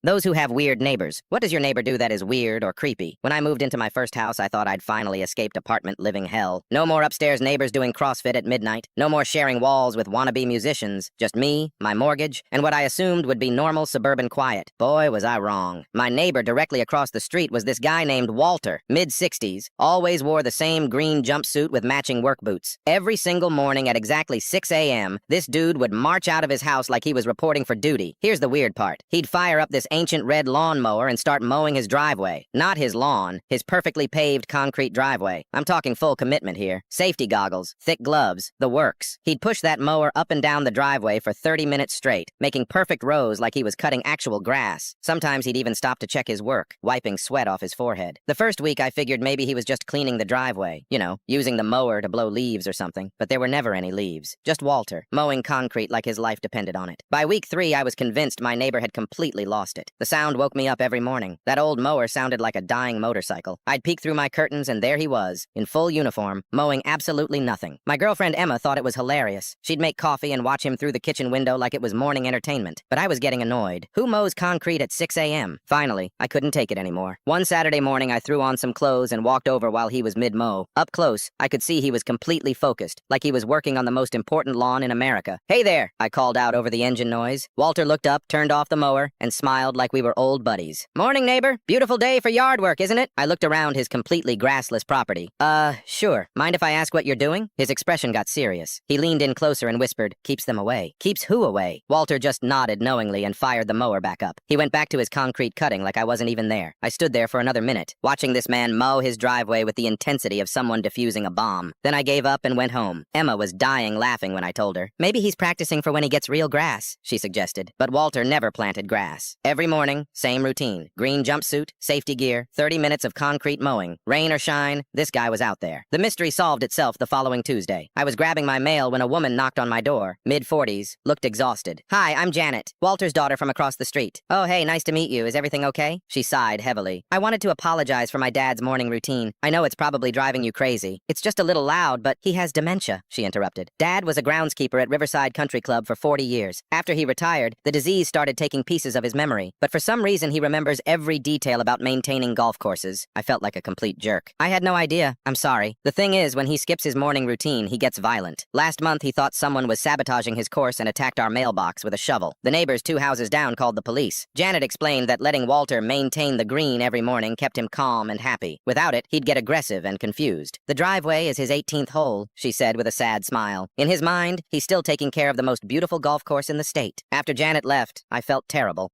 Those who have weird neighbors. What does your neighbor do that is weird or creepy? When I moved into my first house, I thought I'd finally escaped apartment living hell. No more upstairs neighbors doing CrossFit at midnight. No more sharing walls with wannabe musicians. Just me, my mortgage, and what I assumed would be normal suburban quiet. Boy, was I wrong. My neighbor directly across the street was this guy named Walter, mid-60s, always wore the same green jumpsuit with matching work boots. Every single morning at exactly 6 a.m., this dude would march out of his house like he was reporting for duty. Here's the weird part. He'd fire up this ancient red lawnmower and start mowing his driveway. Not his lawn, his perfectly paved concrete driveway. I'm talking full commitment here. Safety goggles, thick gloves, the works. He'd push that mower up and down the driveway for 30 minutes straight, making perfect rows like he was cutting actual grass. Sometimes he'd even stop to check his work, wiping sweat off his forehead. The first week I figured maybe he was just cleaning the driveway, you know, using the mower to blow leaves or something. But there were never any leaves. Just Walter, mowing concrete like his life depended on it. By week 3, I was convinced my neighbor had completely lost it. The sound woke me up every morning. That old mower sounded like a dying motorcycle. I'd peek through my curtains and there he was, in full uniform, mowing absolutely nothing. My girlfriend Emma thought it was hilarious. She'd make coffee and watch him through the kitchen window like it was morning entertainment. But I was getting annoyed. Who mows concrete at 6 a.m.? Finally, I couldn't take it anymore. One Saturday morning, I threw on some clothes and walked over while he was mid-mow. Up close, I could see he was completely focused, like he was working on the most important lawn in America. "Hey there," I called out over the engine noise. Walter looked up, turned off the mower, and smiled like we were old buddies. "Morning, neighbor. Beautiful day for yard work, isn't it?" I looked around his completely grassless property. Sure. Mind if I ask what you're doing?" His expression got serious. He leaned in closer and whispered, "Keeps them away." "Keeps who away?" Walter just nodded knowingly and fired the mower back up. He went back to his concrete cutting like I wasn't even there. I stood there for another minute, watching this man mow his driveway with the intensity of someone defusing a bomb. Then I gave up and went home. Emma was dying laughing when I told her. "Maybe he's practicing for when he gets real grass," she suggested. But Walter never planted grass. Every morning, same routine. Green jumpsuit, safety gear, 30 minutes of concrete mowing. Rain or shine, this guy was out there. The mystery solved itself the following Tuesday. I was grabbing my mail when a woman knocked on my door, mid-40s, looked exhausted. "Hi, I'm Janet, Walter's daughter from across the street." "Oh, hey, nice to meet you. Is everything okay?" She sighed heavily. "I wanted to apologize for my dad's morning routine. I know it's probably driving you crazy. It's just a little loud, but he has dementia," she interrupted. "Dad was a groundskeeper at Riverside Country Club for 40 years. After he retired, the disease started taking pieces of his memory, but for some reason he remembers every detail about maintaining golf courses." I felt like a complete jerk. "I had no idea. I'm sorry. The thing is, when he skips his morning routine, he gets violent. Last month, he thought someone was sabotaging his course and attacked our mailbox with a shovel. The neighbors 2 houses down called the police." Janet explained that letting Walter maintain the green every morning kept him calm and happy. Without it, he'd get aggressive and confused. "The driveway is his 18th hole," she said with a sad smile. In his mind, he's still taking care of the most beautiful golf course in the state. After Janet left, I felt terrible.